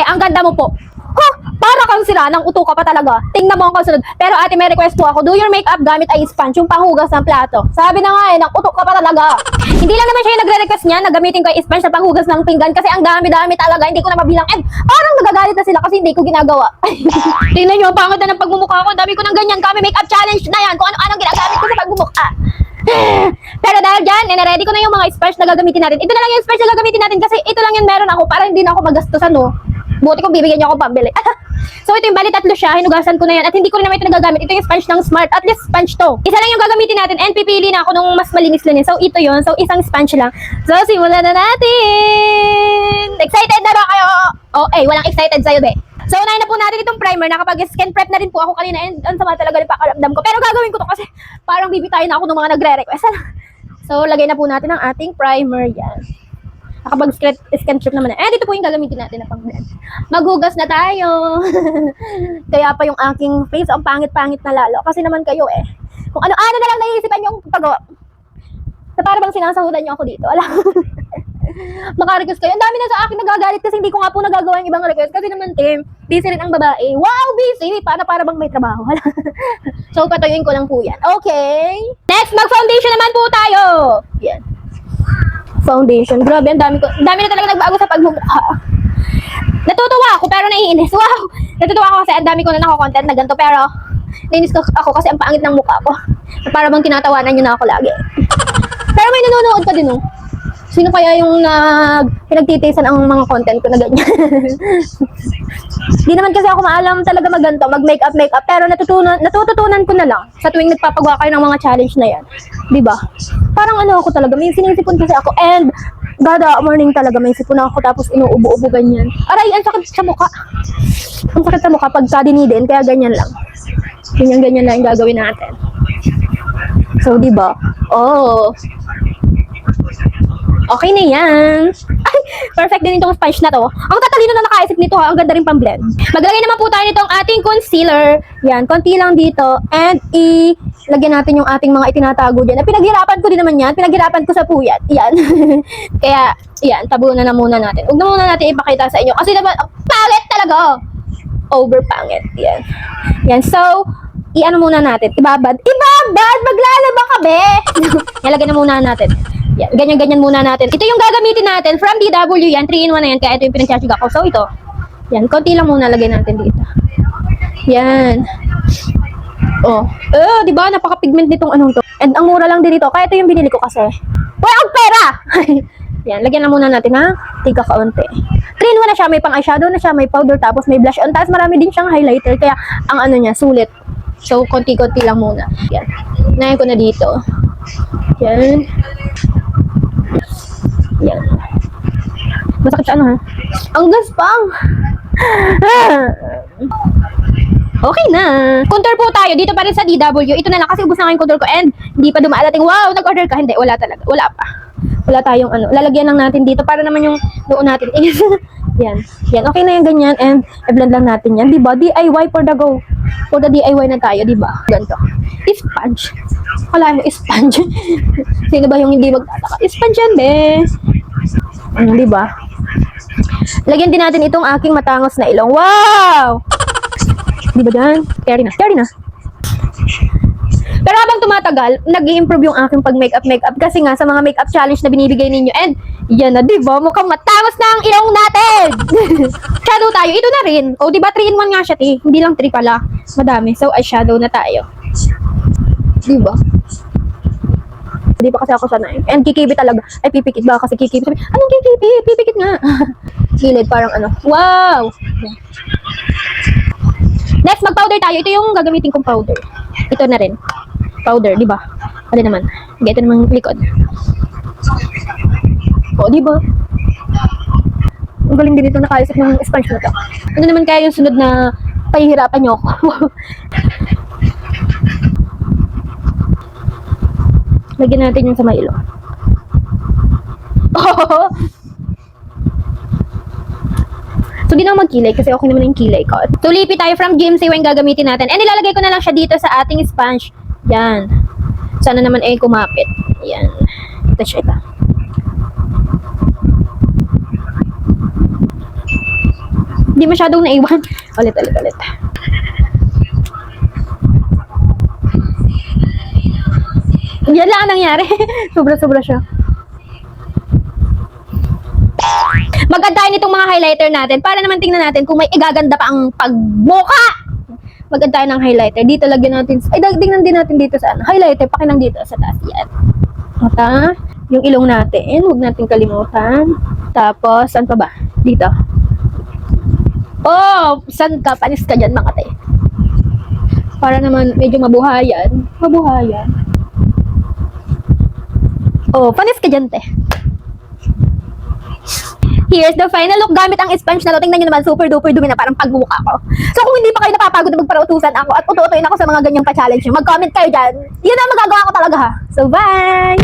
ang ganda mo po. Huh, para kang sira ng uto ka pa talaga. Tingnan mo ang kasunod. Pero ate, may request po ako. Do your makeup gamit ay sponge, yung panghugas ng plato. Sabi na nga ng uto ka pa talaga. Hindi lang naman siya yung nagre-request niya na gamitin ko yung sponge na panghugas ng pinggan kasi ang dami-dami talaga. Hindi ko na mabilang. And parang nagagalit na sila kasi hindi ko ginagawa. Tingnan nyo, ang pangit na ng pagmumukha ko. Dami ko ng ganyan kami makeup challenge na yan. Kung ano-anong ginagamit ko sa pagmumukha. Pero dahil dyan, ready ko na yung mga sponge na gagamitin natin. Ito na lang yung sponge na gagamitin natin kasi ito lang yung meron ako para hindi na ako magastusan, no? Buti kong bibigyan niyo ako pambili. So ito yung bali tatlo siya, hinugasan ko na yan at hindi ko rin naman ito nagagamit. Ito yung sponge ng Smart, at least sponge to. Isa lang yung gagamitin natin and pipili na ako nung mas malinis-linis. So ito yun, so isang sponge lang. So simulan na natin! Excited na ba kayo? Oh, walang excited sa'yo, be. So unahin na po natin itong primer. Nakapag-skin prep na rin po ako kanina and ang sama talaga rin pakaramdam ko. Pero gagawin ko to kasi parang bibitayin na ako ng mga nagre-request. So lagay na po natin ang ating primer yan. Nakapag-skin trip naman na. Dito po yung gagamitin natin na pang-blend. Maghugas na tayo. Kaya pa yung aking face, ang pangit-pangit na lalo. Kasi naman kayo kung ano-ano na lang naiisipan yung paggawa. So para bang sinasahudan nyo ako dito. Alam. Maka-request kayo. Ang dami na sa akin nagagalit kasi hindi ko nga po nagagawa yung ibang request. Kasi naman, busy rin ang babae. Wow, busy! Para bang may trabaho. So, patuyuin ko lang po yan. Okay. Next, mag-foundation naman po tayo. Yan. Foundation. Grabe, ang dami na talaga nagbago sa pagmumukha. Natutuwa ako pero naiinis. Wow! Natutuwa ako kasi ang dami ko na nako-content na ganito pero naiinis ako kasi ang pangit ng mukha ko. Para bang tinatawanan nyo na ako lagi. Pero may nanonood pa din, oh. Sino kaya yung pinagtitisan ang mga content ko na ganyan? Di naman kasi ako maalam talaga magganto, mag-makeup, pero natututunan ko na lang sa tuwing nagpapagawa kayo ng mga challenge na yan. Diba? Parang ako talaga, may sinisipon kasi ako and gada morning talaga may sipon ako tapos inuubo-ubo ganyan. Aray, ang sakit sa mukha. Ang sakit sa mukha pagka dinidin, kaya ganyan lang. Ganyan lang yung gagawin natin. So, diba? Oh. Okay na yan. Ay, perfect din itong sponge na to. Ang tatalino na nakaisip nito ha. Ang ganda rin pang blend. Maglagay naman po tayo nitong ating concealer. Yan, konti lang dito. And ilagyan natin yung ating mga itinatago dyan. Pinaghirapan ko din naman yan. Pinaghirapan ko sa puyat. Yan. Kaya, yan, tabunan na muna natin. Huwag na muna natin ipakita sa inyo. Kasi naman, pangit talaga. Over pangit. Yan. Yan, so, i-ano muna natin. Ibabad. Maglalaba ka, be! Nilagyan na muna natin. Yan, ganyan-ganyan muna natin. Ito yung gagamitin natin from DW yan. 3-in-1 na yan. Kaya ito yung pinag-charge ko. So, ito. Yan, konti lang muna lagay natin dito. Yan. Diba? Napaka-pigment nitong anong to. And ang mura lang din ito. Kaya ito yung binili ko kasi. Wala akong pera! Yan, lagyan lang muna natin ha. Tiga kaunti. 3-in-1 na siya. May pang eyeshadow na siya. May powder. Tapos may blush on. Tapos marami din siyang highlighter. Kaya ang niya, sulit. So, konti-konti lang muna. Yan. Nahin ko na dito. Yan. Yan. Masakit siya ha. Ang gaspang. Okay na. Contour po tayo. Dito pa rin sa DW. Ito na lang kasi ubos na yung contour ko and hindi pa dumadating. Wow, nag-order ka. Hindi, wala talaga. Wala pa. Wala tayong lalagyan lang natin dito para naman yung noon natin. Yan. Yan. Okay na yung ganyan and i-blend lang natin yan. Diba? DIY for the go. For the DIY na tayo. Diba? Ganito. Sponge. Kala mo, sponge. Sino ba yung hindi magtataka? Sponge yan, be. Diba? Lagyan din natin itong aking matangos na ilong. Wow! Diba dyan? Carry na. Pero habang tumatagal, nag-i-improve yung aking pag-makeup kasi nga sa mga makeup challenge na binibigay ninyo and yan na, diba? Mukhang matangos na ang ilong natin! Shadow tayo. Ito na rin. O, diba 3-in-1 nga siya, Hindi lang 3 pala. Madami. So, eyeshadow na tayo. Diba? Hindi pa kasi ako sanay. And kikibit talaga. Ay, pipikit ba? Kasi kikibit. Sabi, anong kikibit? Pipikit nga. Gilid, parang Wow! Next, mag-powder tayo. Ito yung gagamitin kong powder. Ito na rin. Powder, di ba? Ano naman? Ito namang likod. O, di ba? Ang galing din ito nakaisip ng sponge na to. Ano naman kaya yung sunod na pahihirapan nyo ako? Lagyan natin yung sa may ilong. Oh! So, di na magkilay kasi okay naman yung kilay ko. So, lipi tayo from GMC yung gagamitin natin. And ilalagay ko na lang siya dito sa ating sponge. Yan. Sana naman kumapit. Yan. Ito siya ito. Hindi masyadong naiwan. Ulit. Yan lang ang nangyari. Sobra-sobra siya. Maganda nitong mga highlighter natin para naman tingnan natin kung may igaganda pa ang pagmuka. Maganda ng highlighter. Dito lagyan natin. Ay, tingnan din natin dito sa ano. Highlighter, pakinang dito sa taas yan. Mata. Yung ilong natin. Huwag natin kalimutan. Tapos, saan pa ba? Dito. Oh, saan ka? Panis ka dyan, mga te. Para naman medyo mabuhayan. Oh, panis ka dyan, te. Here's the final look gamit ang sponge na to. Tingnan nyo naman, super duper dumi na parang pagmukha ko. So kung hindi pa kayo napapagod na magparautusan ako at ututuin ako sa mga ganyang pa-challenge nyo, mag-comment kayo dyan. Yun ang magagawa ko talaga ha. So bye!